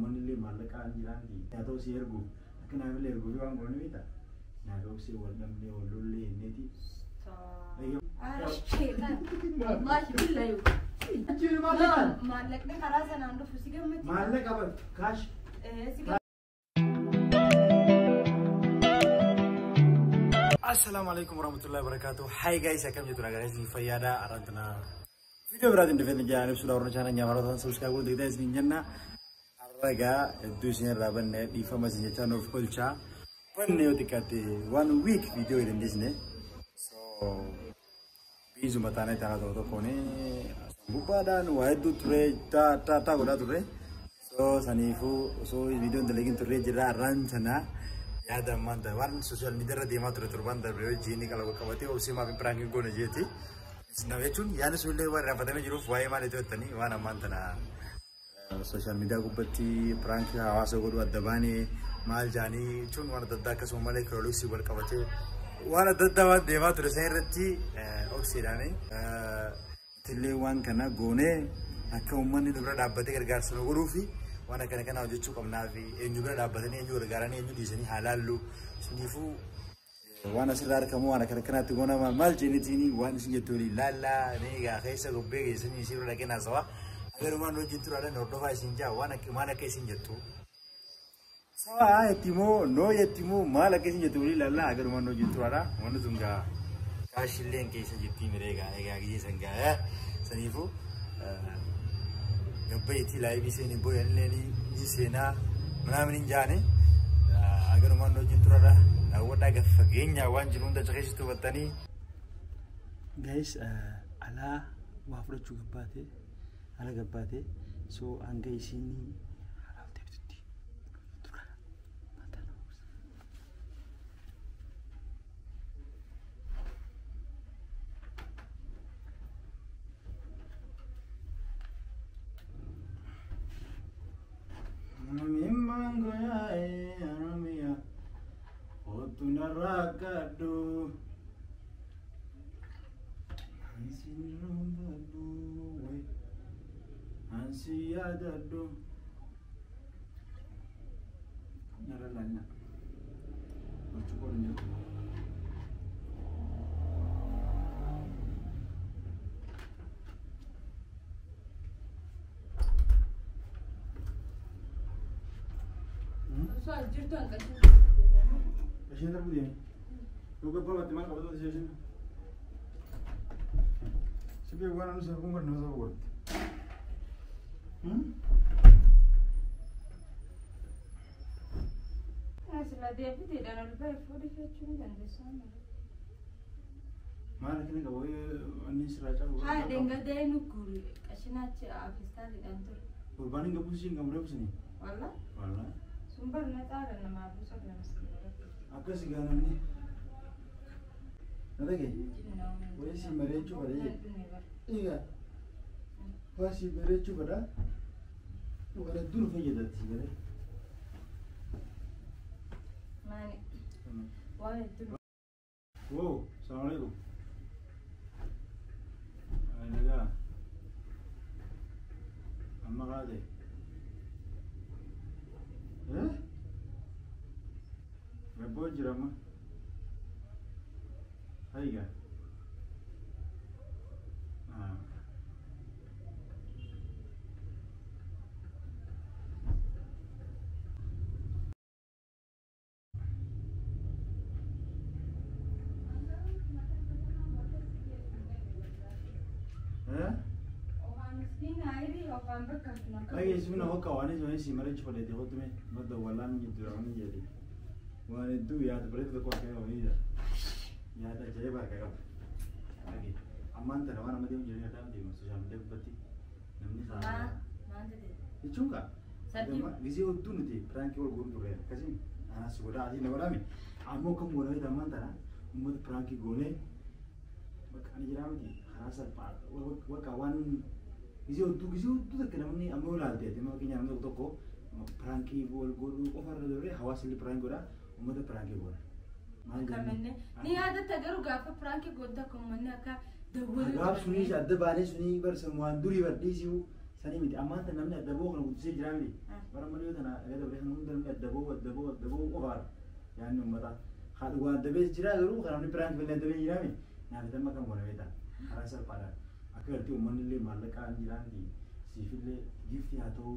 ومن اللي مالك عندي هذا سيرجو لكن عامل يرجو في وان قرني بيتا نعرف سي ولا مني ولا اللي نتي أيوة ما شو بالله يو أجيب مالك مالك ده خلاص أنا عنده فلوس كم مالك أبد كاش السلام عليكم ورحمة الله وبركاته. Hai guys, welcome to guys ini Fayada Arantana. Video berarti independen jangan sudah orang channel nya maraton subscribe ko dekda isni janna arraga dusnya raban ne di famasi channel of culture panne otikate 1 week video in this ne so bizu matane tara to kone bupadan waidu ture ta goda ture so sanifu so video ndelagin ture jira rantana ya da manta wan social media ra dema ture turban da bro jini kala kawati o sima bi pranking ko ne jeti na wechun yana sulle war rafatame jiru fuai male to tani wana mantana social media ko batti prank hawasa godu adabani mal jani chun wana dadda kaso male krolu sibal kawate wana dadda wa dema ture sayratti oxidane tille wan kana gone akka ummanni dubra dabbate gargaarsa gorufi wana kana hojjechuu qabnaa fi eenyu bira dhaabbatanii eenyu gargaaranii eenyu dhiisanii halaallu sinifu wana sirraa argamu wana kanatti goona maal jeenitini waan isin jettooni laalla ne ga keessa gobbee geessanii isin irra dhaqee naasawa agarumaan hojii turaadhaan hordofaa isin jaa waan maal akka isin jettu sawa yettimoo no yettimoo maal akka isin jettu laalla agarumaan hojii turaadhaa wanni sun gaa kaashilleen keessa jettii mireegaa egaa giyyeessan gaa sanifu gabbeeti live iseni boyaleni isena manamin jane agarumaan hojii turaadhaa wada gafagenya wan jirunda chakesitu batani guys ala wafro chugabate ala gabate so anga isini halal tebtuti tura matana mimmango ya aramia tunaragado ansirumbado we ansiyadado naralana bercukurnya soal jirtu angkat Asyik tak boleh. Lupa apa teman kau tu asyik. Sebab orang anu saya kumar nasa buat. Asal dia pun tidak nak lupa foto kecil dan desain. Mana kini kau ani seraca buat. Hai dengar dia nukul. Asyik nak afistar di kantor. Berbanding kau pusing kamu berapa sini? Wala. Wala. Sumber nak ada nama aku sebenarnya. Apa sih ganan ni? Ada ke? Boleh si merecu pada je. Iya. Wah si merecu pada. Bukan dulu saja dah si mere. Mana? Wah itu. Wow, assalamualaikum. Ada. Amma kade. Gabbo jirama. Hai ga. Lagi sebenarnya kau kawan ni sebenarnya si mereka cepat dia tu me, mada walan gitu orang ni jadi. Wah itu ya tu berarti tu kau kayak orang ni dah. Ya ada jadi bar kayak lagi. Aman tak orang nama dia jadi ada di sosial media berarti. Namanya salah. Mana dia? Itu kan? Gizi itu nanti prank orang guru tu raya. Kasih. Anak sekolah aja nak orang ni. Amo kamu orang itu aman tak? Umat prank gune. Makan jeram ni. Harasat part. Wah kawan gizi itu tak kena ni amo lah dia. Dia makin jangan tu toko. Prank gol offer tu raya. Hawas li prank gora. Umat prank gora. Kamane. Ni ada tagaru gapa prank goda kamane aka. Gap suni ada bani suni ber semua duri ber di siu sanii miti amma anta namni addaboo kana guddisee jira miti bara malee tana gada bee hunda namni addaboo qofaadha yaanni ummata haadha waan addabees jira garuu kan namni biraan fillee addabee jira miti nyaata amma kan godhamee ta'a karaa salphaadhaan akka gartii uummanni illee maallaqaan jiraanti siifillee giftii haa ta'u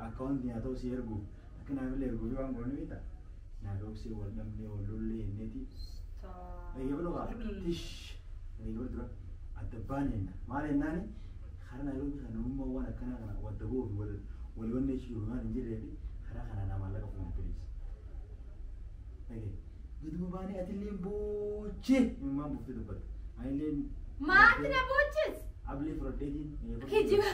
akkaawuntii haa ta'u si ergu akka naafillee erguu fi waan godhamee ta'a naafi oksii wal dhabnee wal lollee hinneeti eeyyama loogaa tish eeyyama dura addabbaan jenna maal jennaani karena itu bisa nomor wan karena karena wadah gua walaupun dia cuma ini jadi karena karena nama lagi aku please, oke, gitu bani atilin buci memang bukti dapat, ailin, mati na bucis, abli protein, kijiba,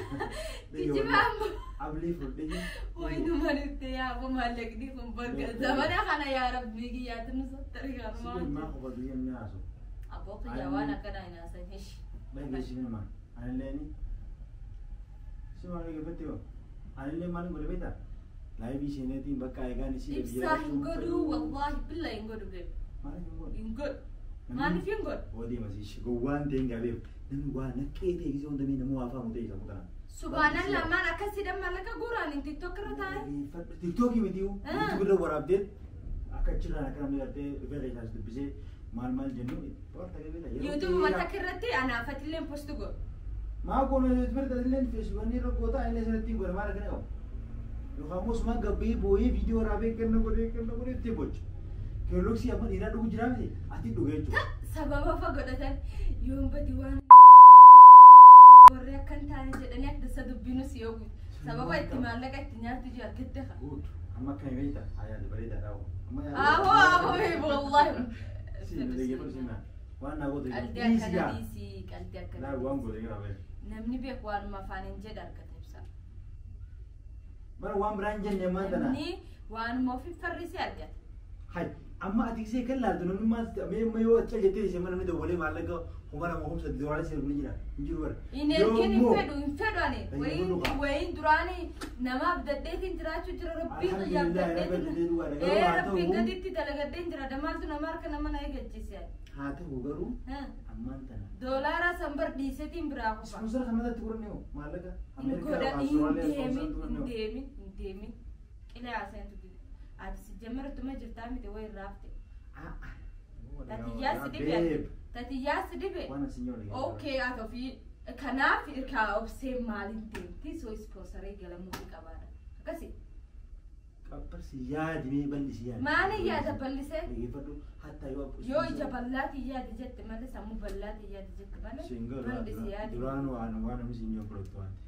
abli protein, oh itu mana itu ya, aku malah gini kumpul ke zaman ya karena ya Arab bigi ya tuh nusuk terikar mau, sih mah aku bagian ni aso, aku kejawan akan ada nasi hish, baik sih memang, ailin semua lagi betul. Anilnya mana boleh beta? Lain bisa nanti bakal ikan isi. Ibsah inggodu, wallahi billah inggodu beb. Mana inggodu? Inggodu. Mana sih inggodu? Oh dia masih segowan tinggal beb. Namun gua nak kete gitu untuk minum apa muda itu sama Subhanallah mana kasih dah malah kaguran ini TikTok kereta. TikTok ini itu. Itu betul buat update. Akan cerita nak kami kata beri harus bisa mal jenuh. Orang tak beta. YouTube mata kereta anak fatilem post tu go. ما أقول إذا تبرد اللين فيسبوك ني ركوتا إني سنتين قول ما ركنا يوم يخاموس ما قبي بوي فيديو رابي كنا قولي تبوج كلوك سي أمان إيران دوج جرامي أتي دوجي جو سبب apa godatan يوم بديوان وريك كان تاني جدني أكيد سدبينو سيوغ سبب احتمال لك احتمال تجي أكيد good أما كان يبيتا هيا دبريد هذا أهو والله سي بدي يبغى سينا وأنا أقول دي إيزي لا وان قولي كذا namni beeku waanuma afaanin jedha argata ibsa. Bara waan biraan jenne maanta na. Namni waanuma ofii farrisee argata. Hai amma ati gisee kan laaltu namni maas mee yoo acha jettee ishee mana namni dabalee maallaqa humna mo'umsa diwaala ishee kun jira injiru bara. Inni ergin hin fedhu ani wayin duraani namaaf daddeetiin jiraachuu jira rabbiin xiyyaaf daddeetiin rabbiin gaditti dalagadeen jira damaaltu nama harka nama na eeggachiise. Haa ta'u garuu ammaan tana. Doolaara sambar dhiisetiin biraa qofa. Sponsor kanarratti turanne hoo maallaqa Ameerikaa hin deemin qilee haasa'intu ati si jammartuma jirtaa miti wayi raafte. Tatiyyaas dibe. Okay ati ofii kanaaf irkaa obsee maaliin deemti soo ispoonsarii galamuu qabaadha akkasi. Kappas yaadi mee bal'isi yaadi. Maali yaada bal'isee? Eeyyifadhu hatta yoo ija bal'aati yaadi jette malee sammuu bal'aati yaadi jette malee bal'isi yaadi. Duraan waan namni sinjoo fudhatu waanti.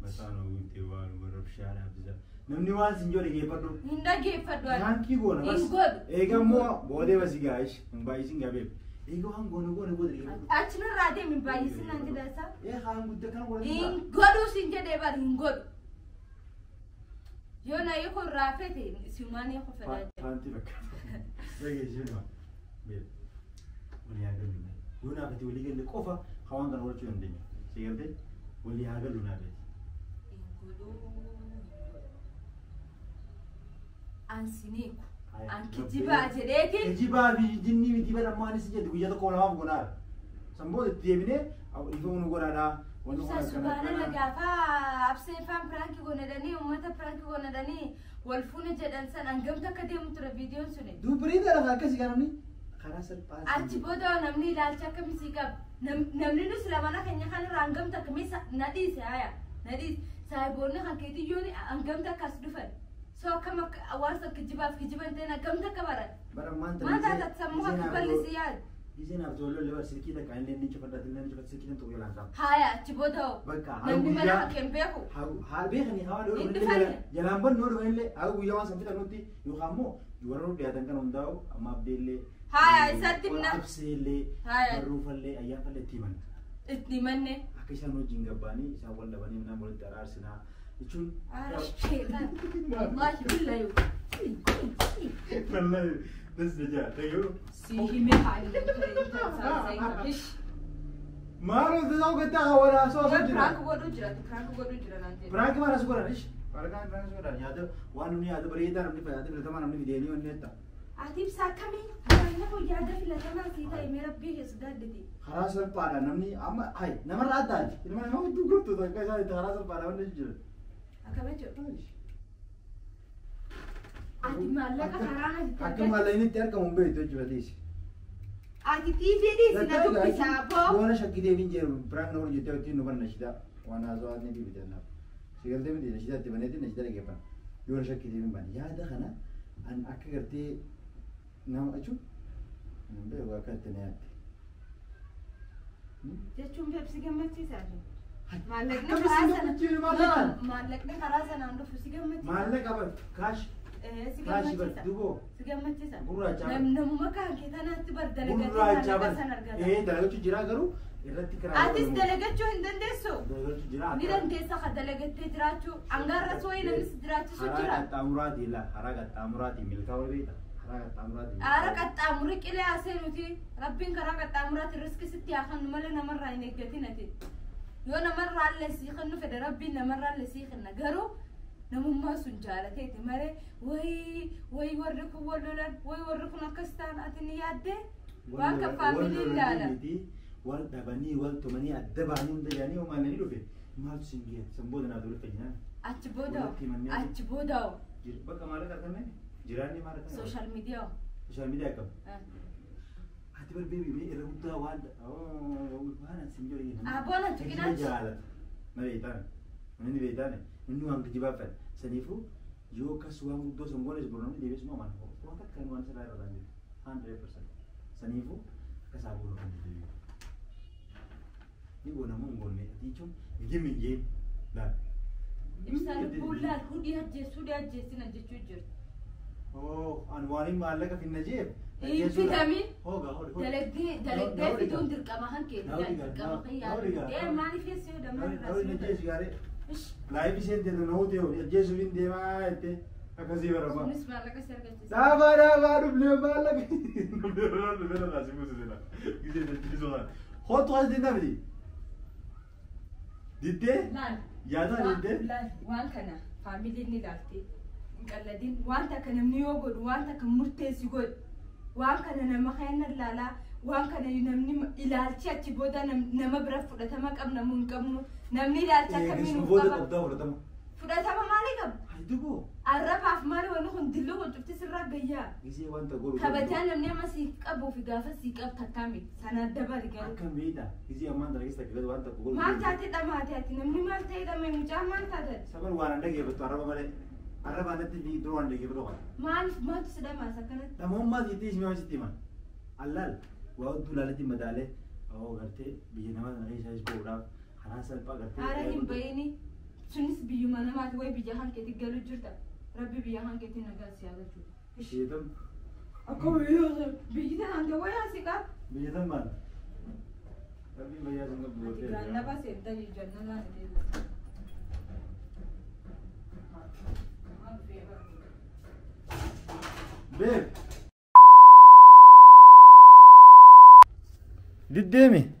Mataan oguutti waan warrabshaan abdisa. Namni waan sinjoo dhageeffadhu. Hin dhageeffadhu. Yaankii goona bas. Hin godhu. Eegammoo boodee basi gaa'ish hin baay'isin gabeef. Eega waan goona booda dhageeffadhu. Achirraa deemi hin baay'isin naan jedha isaa. Haan guddaa kana godhatu. Hin godhu sin jedhee bari hin godhu. Yo na yuko rafete siumani yuko fadaje. Fanti bakka. Bege jino. Bil. Wali hagal luna. Luna bati wali gelle qofa khawaan kan warchu ndenya. Sigarte wali hagal luna bati. Ansiniku. An kijiba jedheeti. Kijiba bi jinni miti bada maani si jedhu guyyaa tokko namaaf gonaar. Samboo itti deebine ifuu nu godhaadha. Subhanallah gaafa absee faan pranki godhanii uummata pranki godhanii wal fuune jedhan san hangamta akka deemu ture viidiyoon suni. Dubbiriidha lafa akkasii kanamni karaa salphaa. Achi booda namni ilaalcha akkamii qaba. Namni nus lamana keenya kanarraa hangamta akkamii na dhiise haya na dhiise saayiboonni kan keetiyyoon hangamta akkas dhufan. So akkam waan kijibaaf kijiban ta'een hangamta akka baran. Maanta ati sammuu akka bal'isi yaadu. Izin abdullah lewat sedikit kan ini cepat datang cepat sedikit untuk hilang. Haya, cibodo. Nanti mana kempeku? Hal be kan hawa dulu. Jalan ban nur hele. Aku yawan sampai tanuti. Yo kamu juara nur dia datang undau ama abdille. Haya, isatimna. Absele. Haya. Rufalle ayah falle timan. Timan ne? Akisah nu jinggabani, saya wala bani na mulut terarsina. Icun. Syaitan. Wallahi billahi. Wallahi. بس رجع تيجو سيجي محل ما له ذا قلت ولا أساس برانك ودوجرا نانتي برانك ما رأس قرا ليش برانك رأس قرا يا ده وانو ني هذا بريدا نمني فيا ده بريدا ما نمني فيديو ني نتا عتيب ساكمي أنا هو يعرف إلا كمان سيدا يمي ربي يصدقني خلاص البارا نمني أما هاي نمر عدال إنما ما هو تقول تو ذاك جاي خلاص البارا ولا يجري أكمل عتيب ما لك حرام أكمل ما لين تيار كم بيت تجوا ليش عتيب تيجي دي سنة بيسابو وانا شكيت يبين جير بران نور جت وتين نبر نشيدا وانا زواد ندي بدنا سيقول تبي دي نشيدا تبني دي نشيدا لقي بان يوانا شكيت يبين بان يا ده خنا أن أكيرتي نام أشوف نبي وقت تنيات جتشوم بيبسي جمتي سالم مالك كم سنة مالك خلاص أنا عنده فلوس جمتي مالك أبد كاش كاش بس دوبو سجمتي سالم برا جاب نمو مكان كذا نتبر برا جاب دلقة إيه دلقة تجرا كرو إرتي كرا أتيس دلقة شو هندن دسو دلقة تجرا نيران دسا خد دلقة تجراتو أنغار رسوي نمس جراتو شو جرا حركة تامراتي لا حركة تامراتي ملكا وبيتا حركة تامراتي حركة تامرك إلى أسينوتي ربين حركة تامرات الرزق ستي أخن ملنا مرة إنك جتينتي يونا مرة على سيخن فد ربنا مرة على سيخن نجارو نمو ما سنجالة تيتي مرة وي وركو ولولن وي وركو نكستان أتني يادة وانك فاميلي لالا والدبني والتمني الدباني ندجاني وما نريدو فيه ما تسنجيه سنبودنا دول فجنان أتبوداو بقى مالك أكمل جيراني مالك سوشيال ميديا كم هتبر بيبي بي الربطة واد وانا سنجوري أبونا تكينات جالت ما بيتان من بيتان إنه عم تجيبها فن سنيفو يو كسوام دو سنقول إسبورنا دي بس ما مان هو وقت كان وان سلا رانجي 100% سنيفو كسابور رانجي يقول نمو نقول مي تيجون يجي من جيم لا إمسال بولاد هودي هجي سنجي أوه أنواري مالك في النجيب إيه فيتامين هوغا دلقتي في دون درقة ما هنكي درقة ما قيادة دي ماني في سيو دمار رسول لا يبيسين تلو نهوتيو الجيسو بين ديما إنتي أكذي برا نسمع لك سيرجتي لا نبلي مالك نبلي لازم يوزنا كذي تجيزونا خود واحد دينا بدي ديتة يا ده ديتة لا وان كنا فاميلي نيلاتي قالدين وانت كان منيوغود وانت كان مرتسي غود وان كان نما خينا لالا وان كان نمني الالتي اتبودا نما برف فدتما قبنا من قبنو نمني الالتي كمين فدتما فدتما مالكم هيدغو الرفع مالي ونخن دلو وجبت سرا غيا غيسي وانت غورو كبتان نمني ما سيقبو في غافه سيقب تكامي سنا دبر غير كم بيتا غيسي امان دريستا كده وانت غورو ما تاتي دماتي نمني ما تاي دم مجامان تاتي سبر وانا دغه بتوارا مالي أربعة نتيجة دروان لقي بدوها. ما تصدق ما سكنت. تمام ما تيجي ما تيجي ما. اللال وأود دولارتي مدالة أو غرتي بيجينا ما نعيش عايش بورا. خلاص البا غرتي. أراهم بيني سنس بيجوا ما نما توي بيجاهن كتير قالوا جرتا. ربي بيجاهن كتير نقال سياقة شو. شيء أكو بيجوا بيجينا عند ويا سكاب. بيجينا ما. ربي بيجا سنغ بورتي. لا بس إنت يجنا لا نتيجة. بيب قدامي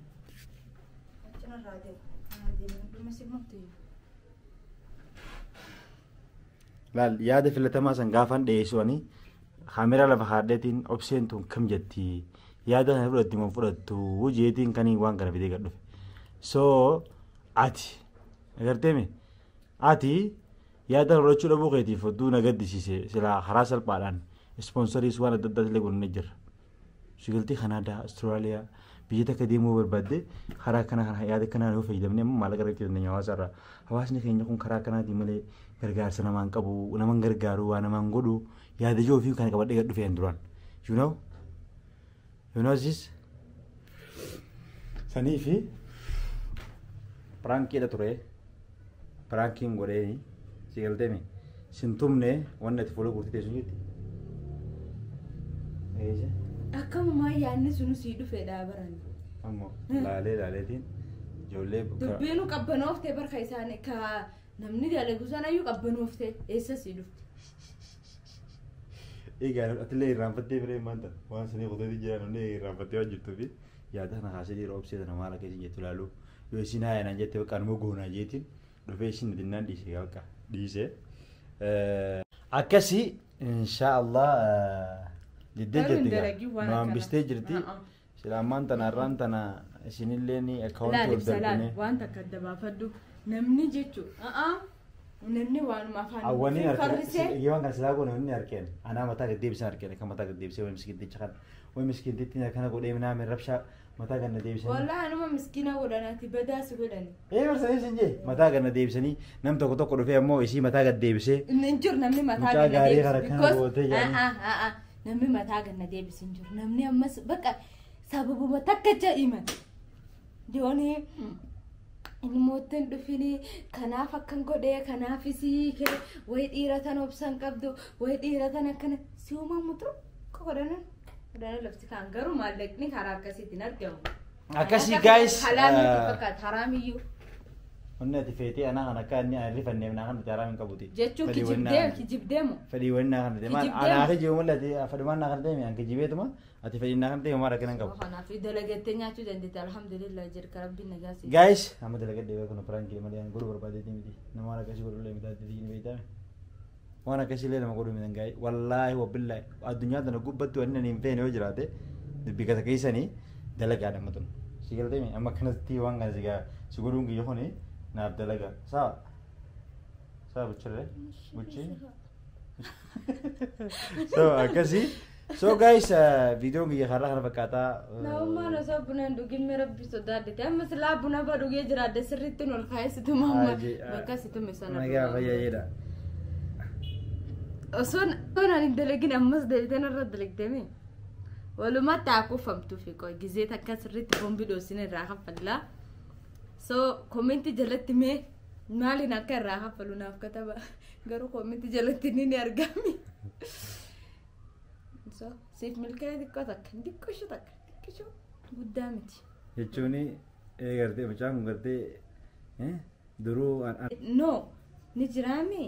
لا ياد في التماسن غافن ديسوني خاميرا لفخادتين اوبسنتون كم جتي ياد هبرت مفرد وجيتين كاني وان كان فيديو قدف سو اتي غرتمي اتي ياد روچو دبو قيتي فدو نغد سيسه سلا خراس البالان سبونسريز وانا ددت لغون نجر شغلتي كندا استراليا بيجي كديمو بربده خرا كنا ياد كنا هو فيدمني مال غرتي دنيا واسرا حواسني كين يكون خرا كنا دي ملي غرغار سنا مان قبو نمان غرغارو وانا مان غدو ياد جو في كان كبد دفي اندران you know this sanifi pranki da tore pranking gore ni sigaltemi sintumne wanna tifolo kurti tesunyiti eje أكم ما يعني سنو سيدو في دابران. أمو لا تين جولة. تبينو كبنوف تبر خيسانة كا نمني ده لجوزنا يو كبنوف ته إيسا سيدو. إيه قالوا أتلي رامفتي بري مانتا وان سني قدري جانا ني رامفتي وجبت في يا ده أنا خاسي روب سيد أنا مالا كذي جت لالو يوسينا أنا جت وكان مجونا جيتين رفيشين دينا دي شيء كا دي شيء أكسي إن شاء الله Jiddee jirti waan bistee jirti silaamaan tanarraan tana isinillee ni akkaawuntii ol darbine waan takka adda baafadhu namni jechuudha namni waanuma afaan awwanii harkeen waan kan silaa goone inni harkeen anaa mataa gaddeebisan harkeen kan mataa gaddeebisee way miskiinticha kan way miskiintitti kana godhee minaa min rabshaa mataa ganna deebisanii wallahi anuma miskiina godhanaati badaas godhani barsanii sinjee mataa ganna deebisanii nam tokko dhufee ammoo isii mataa gaddeebisee hin jiru namni mataa ganna deebisee namni mataa ganna deebisee hin jiru namni ammas bakka sababuma takka ja'iman jooni inni mootin dhufini kanaaf akkan godhee kanaafisii kee way dhiiratan obsan qabdu way dhiiratan akkana si uumaa mutru godhanan godhanan lafti kan garuu maallaqni karaa akkasiitiin argamu akkasii guys halaamiti fakkaata haraamiyyuu onneti feetee anaa kan akka inni rifanneef naa kan haraam hin qabuti jechuun kijibdeemu fedhii wanni naa kan deeman anaa kijibuu mul'ate fedhumaan naa kan deeme an kijibeetuma ati fedhii naa kan deeme maara kanan qabu kanaaf dalagattee nyaachuu dandeetta alhamdulillah jirka rabbiin nagaasi guys amma dalagadde beekuna pranki malee an godhu barbaadeeti miti nama waan akkasii godhu lee mitaatti diini beeytame waan akkasii lee nama godhu mitan gaa'e wallaahi wabillahi addunyaa tana gubbattu wanni ani hin feene yoo jiraate dubbii kasa keessanii dalagaa dhammatun si galteemi amma kanatti waan kana sigaa si godhuun kiyya kuni naaf dalagaa saa buchirre buchi so akkasii so guys video kiyya karraa kana fakkaataa naummaan osoo bunaan dhugin rabbi sodaadhite amma silaa buna ba dhugee jiraadde sirriittiin ol kaa'esitu mamma bakka situme sana nagaa fayyayeedha osoo naan dalagin ammas deebitee narra dalagdeemi walumatti hakuufamtuu fi qoy gizee takka sirriitti bombi dhoosine irraa kaffallaa so koomenti jalatti mee maaliin akka irraa kaffalu naaf kataba garuu koomenti jalatti ni argami so siif milkee xiqqoo takka guddaa miti jechuuni gartee mucaan kun gartee duruu no ni jiraame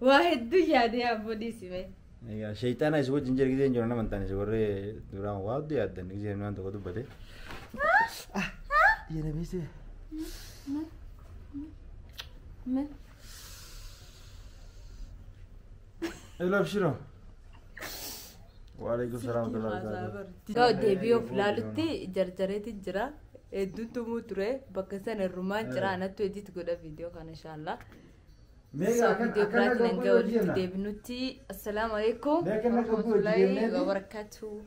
waa hedduu yaadee abbo dhiisime egaa shayxaana isa wajjin jira giseen jiru nama taane isa warree duraan waa hedduu yaaddan giseen waan tokko dubbate yana beese hello abshiro وعليكم السلام ورحمة الله وبركاته. لو ديبيو فلالتي جرجرتي جرا ادوتو موتره بكسن الرومان جرا انا تو اديت غدا فيديو كان ان شاء الله ميغا فيديو برات نغا ودي ديبنوتي السلام عليكم ورحمة الله وبركاته.